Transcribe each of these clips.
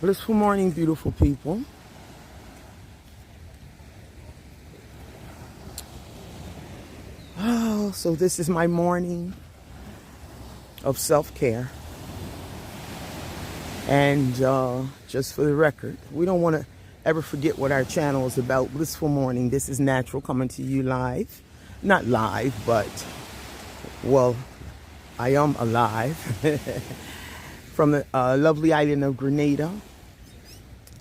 Blissful morning, beautiful people. Oh, so this is my morning of self-care. And just for the record, we don't want to ever forget what our channel is about. Blissful morning. This is Natural coming to you live. Not live, but, well, I am alive. From the lovely island of Grenada.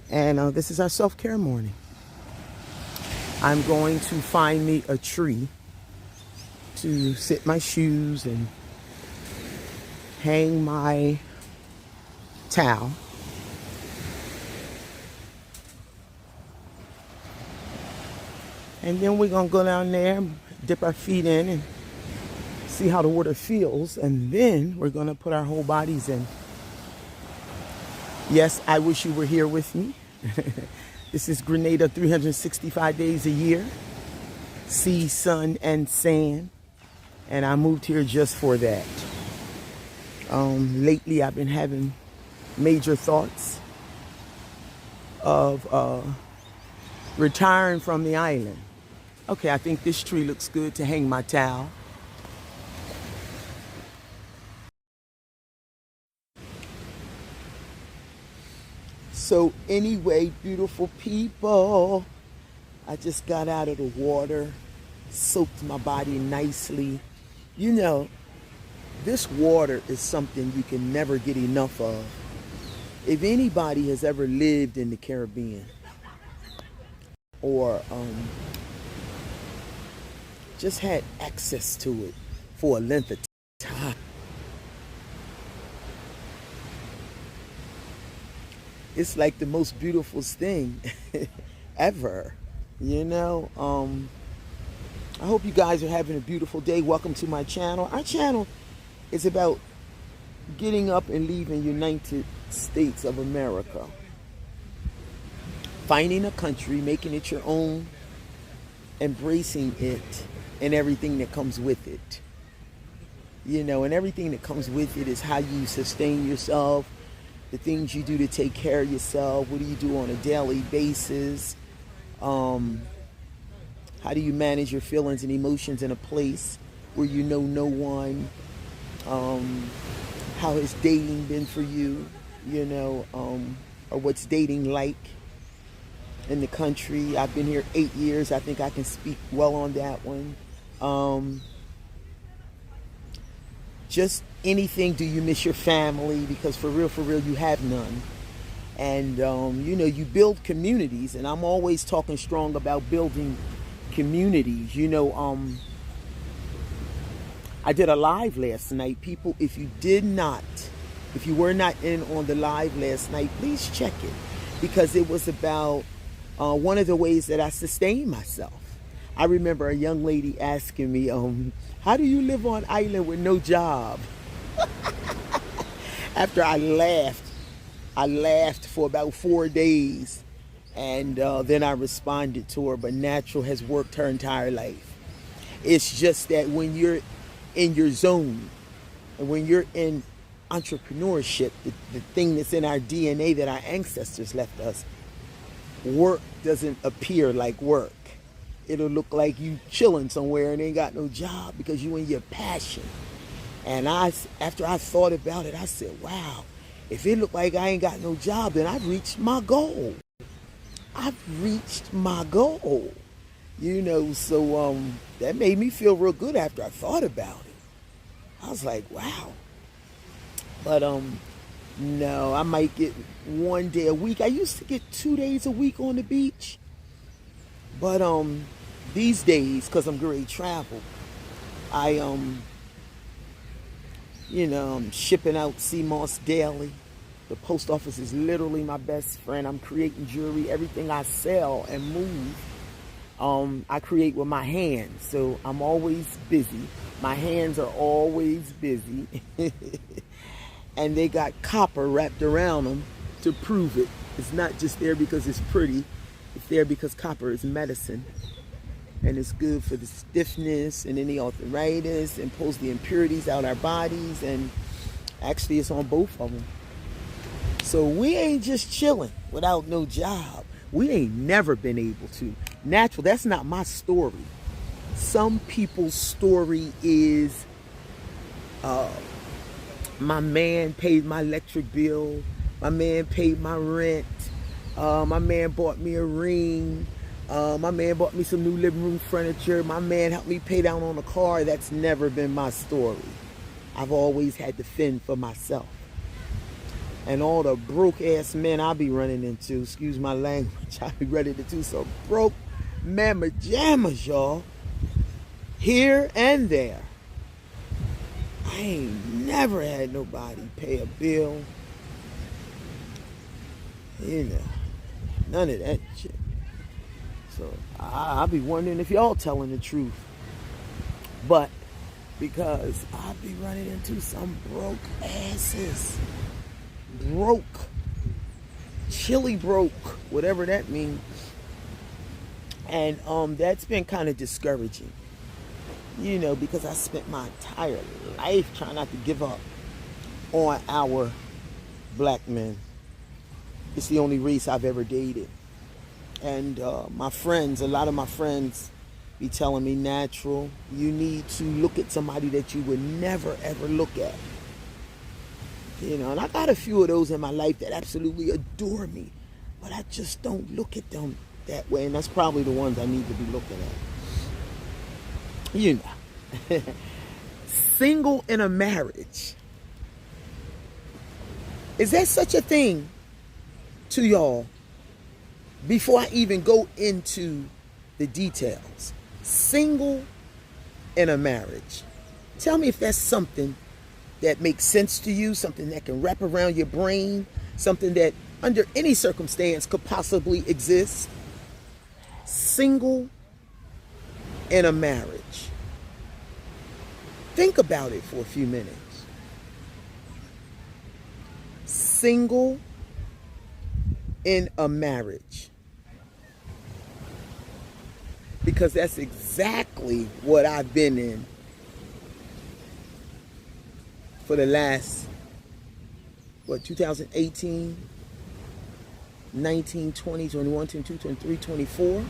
And this is our self-care morning. I'm going to find me a tree to sit my shoes and hang my towel. And then we're going to go down there, dip our feet in and see how the water feels. And then we're going to put our whole bodies in. Yes, I wish you were here with me. This is Grenada 365 days a year. Sea, sun, and sand. And I moved here just for that. Lately, I've been having major thoughts of retiring from the island. Okay, I think this tree looks good to hang my towel. So anyway, beautiful people, I just got out of the water, soaked my body nicely. You know, this water is something you can never get enough of. If anybody has ever lived in the Caribbean or just had access to it for a length of time, it's like the most beautiful thing ever, you know. I hope you guys are having a beautiful day. Welcome to my channel. Our channel is about getting up and leaving United States of America. Finding a country, making it your own, embracing it, and everything that comes with it. You know, and everything that comes with it is how you sustain yourself, the things you do to take care of yourself. What do you do on a daily basis? How do you manage your feelings and emotions in a place where you know no one? How has dating been for you? You know, or what's dating like in the country? I've been here 8 years. I think I can speak well on that one. Just anything. Do you miss your family? Because for real, you have none. And, you know, you build communities. And I'm always talking strong about building communities. You know, I did a live last night. People, if you were not in on the live last night, please check it. Because it was about one of the ways that I sustain myself. I remember a young lady asking me, how do you live on island with no job? After I laughed for about 4 days. And then I responded to her, but Natural has worked her entire life. It's just that when you're in your zone, and when you're in entrepreneurship, the thing that's in our DNA that our ancestors left us, work doesn't appear like work. It'll look like you chilling somewhere and ain't got no job because you in your passion. And after I thought about it, I said, wow, if it looked like I ain't got no job, then I've reached my goal. I've reached my goal. You know, so that made me feel real good after I thought about it. I was like, wow. But no, I might get 1 day a week. I used to get 2 days a week on the beach. But these days, because I'm going to travel, I you know, I'm shipping out sea moss daily. The post office is literally my best friend. I'm creating jewelry. Everything I sell and move, I create with my hands. So I'm always busy. My hands are always busy. And they got copper wrapped around them to prove it. It's not just there because it's pretty. It's there because copper is medicine. And it's good for the stiffness and any arthritis and pulls the impurities out of our bodies. And actually it's on both of them. So we ain't just chilling without no job. We ain't never been able to. Natural, that's not my story. Some people's story is my man paid my electric bill, my man paid my rent, my man bought me a ring, my man bought me some new living room furniture, my man helped me pay down on a car. That's never been my story. I've always had to fend for myself. And all the broke ass men I be running into, excuse my language, I be running into some broke mamma jammas, y'all, here and there. I ain't never had nobody pay a bill. You know, none of that shit. So I be wondering if y'all telling the truth. But because I be running into some broke asses. Broke. Chili broke. Whatever that means. And that's been kind of discouraging. You know, because I spent my entire life trying not to give up on our black men. It's the only race I've ever dated. And my friends, a lot of my friends be telling me, Natural, you need to look at somebody that you would never ever look at. You know, and I got a few of those in my life that absolutely adore me. But I just don't look at them that way. And that's probably the ones I need to be looking at. You know. Single in a marriage. Is there such a thing to y'all? Before I even go into the details. Single in a marriage. Tell me if that's something that makes sense to you, something that can wrap around your brain, something that under any circumstance could possibly exist. Single in a marriage. Think about it for a few minutes. Single in a marriage. Because that's exactly what I've been in for the last, 2018, 19, 20, 21, 22, 23, 24.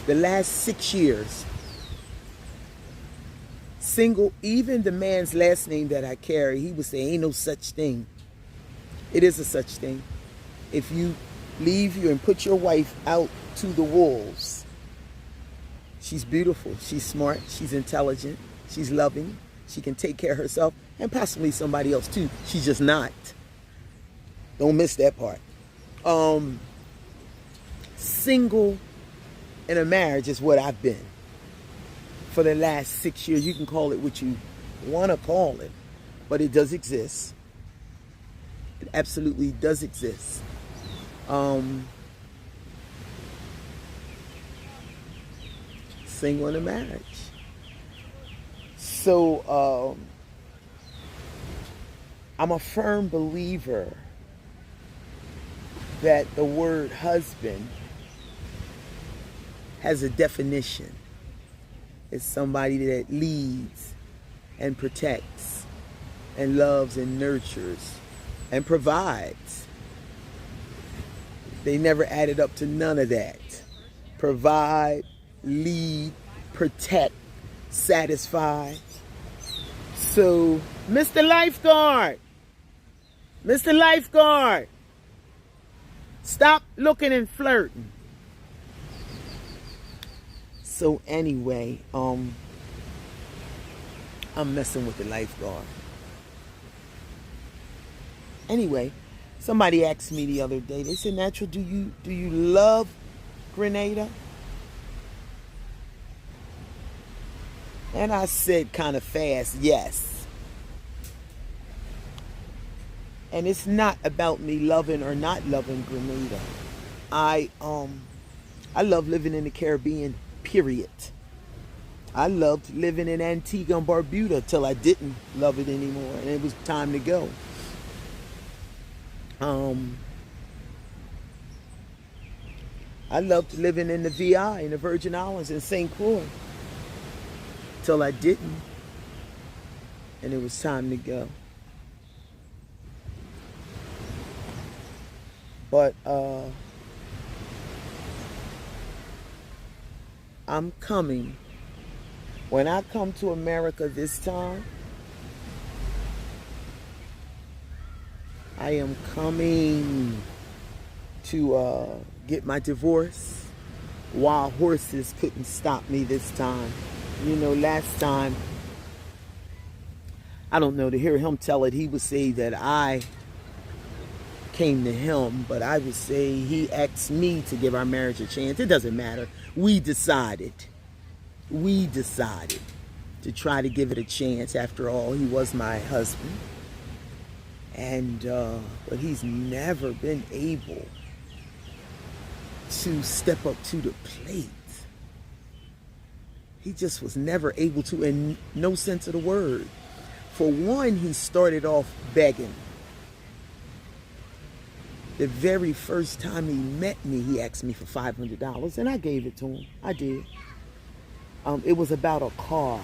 The last 6 years. Single, even the man's last name that I carry, he would say, ain't no such thing. It is a such thing. If you leave you and put your wife out to the wolves, she's beautiful, she's smart, she's intelligent, she's loving, she can take care of herself, and possibly somebody else too. She's just not. Don't miss that part. Single in a marriage is what I've been for the last 6 years. You can call it what you want to call it, but it does exist. It absolutely does exist. Single in a marriage. So I'm a firm believer that the word husband has a definition. It's somebody that leads and protects and loves and nurtures and provides. They never added up to none of that. Provide, lead, protect, satisfy. So, Mr. Lifeguard, stop looking and flirting. So anyway, I'm messing with the lifeguard. Anyway, somebody asked me the other day, they said, Natural, do you love Grenada? And I said kind of fast, yes. And it's not about me loving or not loving Grenada. I love living in the Caribbean, period. I loved living in Antigua and Barbuda till I didn't love it anymore, and it was time to go. I loved living in the VI, in the Virgin Islands, in St. Croix, till I didn't, and it was time to go. But I'm coming. When I come to America this time, I am coming to get my divorce. Wild horses couldn't stop me this time. You know, last time, I don't know, to hear him tell it, he would say that I came to him, but I would say he asked me to give our marriage a chance. It doesn't matter. We decided to try to give it a chance. After all, he was my husband. And, but he's never been able to step up to the plate. He just was never able to, in no sense of the word. For one, he started off begging. The very first time he met me, he asked me for $500, and I gave it to him. I did. It was about a car.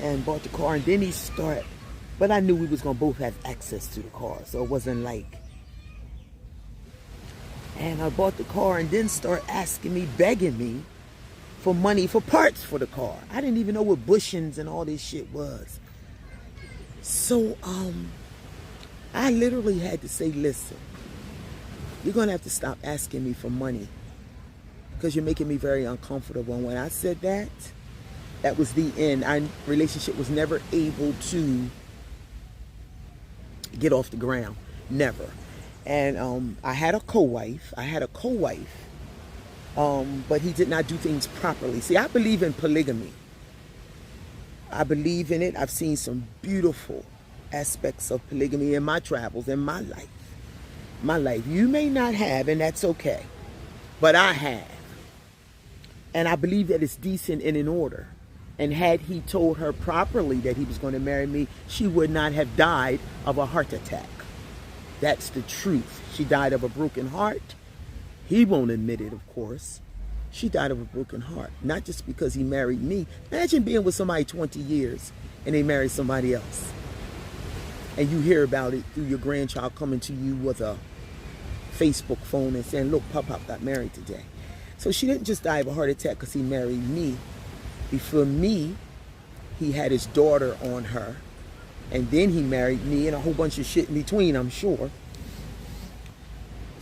And bought the car, and then he started, but I knew we was going to both have access to the car, so it wasn't like. And I bought the car and then started asking me, begging me for money for parts for the car. I didn't even know what bushings and all this shit was. So, I literally had to say, listen, you're going to have to stop asking me for money because you're making me very uncomfortable. And when I said that, that was the end. Our relationship was never able to get off the ground. Never. And I had a co-wife. But he did not do things properly. See, I believe in polygamy. I believe in it. I've seen some beautiful aspects of polygamy in my travels, in my life. You may not have, and that's okay. But I have. And I believe that it's decent and in order. And had he told her properly that he was going to marry me, she would not have died of a heart attack. That's the truth. She died of a broken heart. He won't admit it, of course. She died of a broken heart. Not just because he married me. Imagine being with somebody 20 years and they marry somebody else. And you hear about it through your grandchild coming to you with a Facebook phone and saying, look, Pop got married today. So she didn't just die of a heart attack because he married me. Before me, he had his daughter on her. And then he married me and a whole bunch of shit in between, I'm sure.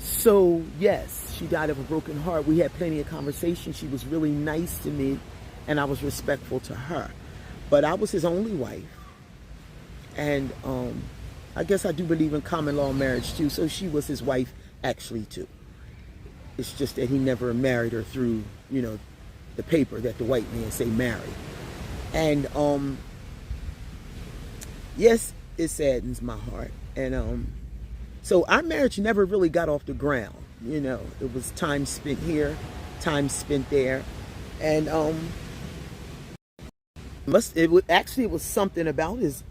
So, yes, she died of a broken heart. We had plenty of conversation. She was really nice to me, and I was respectful to her. But I was his only wife. And I guess I do believe in common law marriage, too. So she was his wife, actually, too. It's just that he never married her through, you know, the paper that the white man say marry. And, yes, it saddens my heart. And, so our marriage never really got off the ground. You know, it was time spent here, time spent there. And it was something about his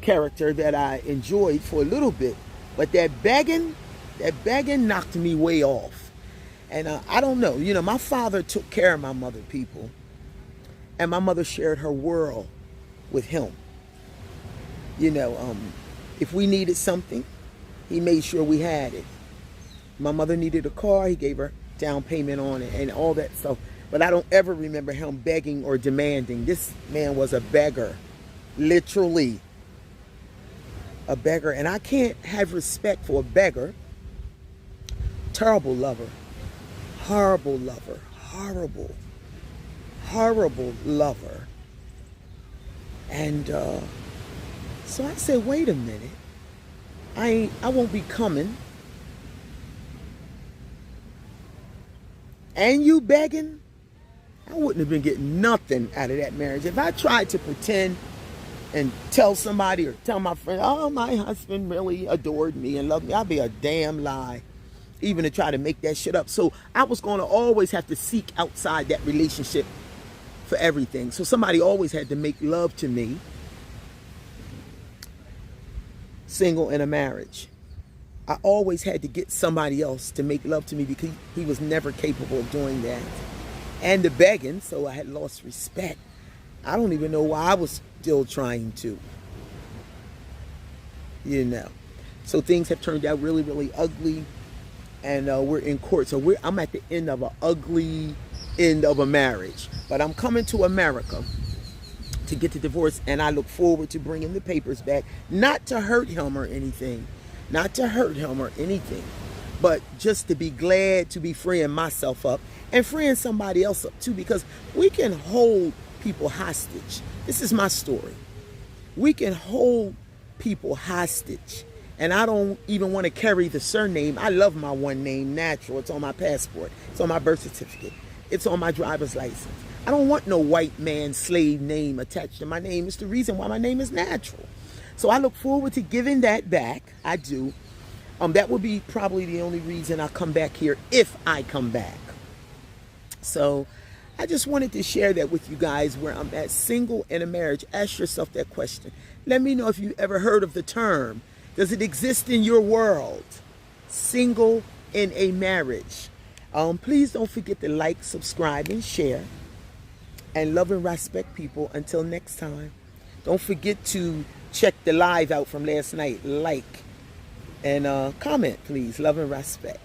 character that I enjoyed for a little bit. But that begging knocked me way off. And I don't know. You know, my father took care of my mother, people. And my mother shared her world with him. You know, if we needed something, he made sure we had it. My mother needed a car, he gave her down payment on it and all that stuff. But I don't ever remember him begging or demanding. This man was a beggar, literally a beggar. And I can't have respect for a beggar. Terrible lover, horrible lover, horrible lover. And so I said, wait a minute. I won't be coming. And you begging? I wouldn't have been getting nothing out of that marriage. If I tried to pretend and tell somebody or tell my friend, oh, my husband really adored me and loved me, I'd be a damn lie. Even to try to make that shit up. So I was going to always have to seek outside that relationship for everything. So somebody always had to make love to me. Single in a marriage. I always had to get somebody else to make love to me because he was never capable of doing that. And the begging, so I had lost respect. I don't even know why I was still trying to. You know. So things have turned out really, really ugly, and we're in court. So I'm at the end of an ugly end of a marriage. But I'm coming to America to get the divorce, and I look forward to bringing the papers back, not to hurt him or anything, but just to be glad to be freeing myself up and freeing somebody else up too, because we can hold people hostage. This is my story. We can hold people hostage. And I don't even want to carry the surname. I love my one name, Natural. It's on my passport. It's on my birth certificate. It's on my driver's license. I don't want no white man slave name attached to my name. It's the reason why my name is Natural. So I look forward to giving that back. I do. That would be probably the only reason I come back here, if I come back. So I just wanted to share that with you guys, where I'm at, single in a marriage. Ask yourself that question. Let me know if you ever heard of the term. Does it exist in your world? Single in a marriage. Please don't forget to like, subscribe, and share. And love and respect, people. Until next time. Don't forget to check the live out from last night. Like and comment, please. Love and respect.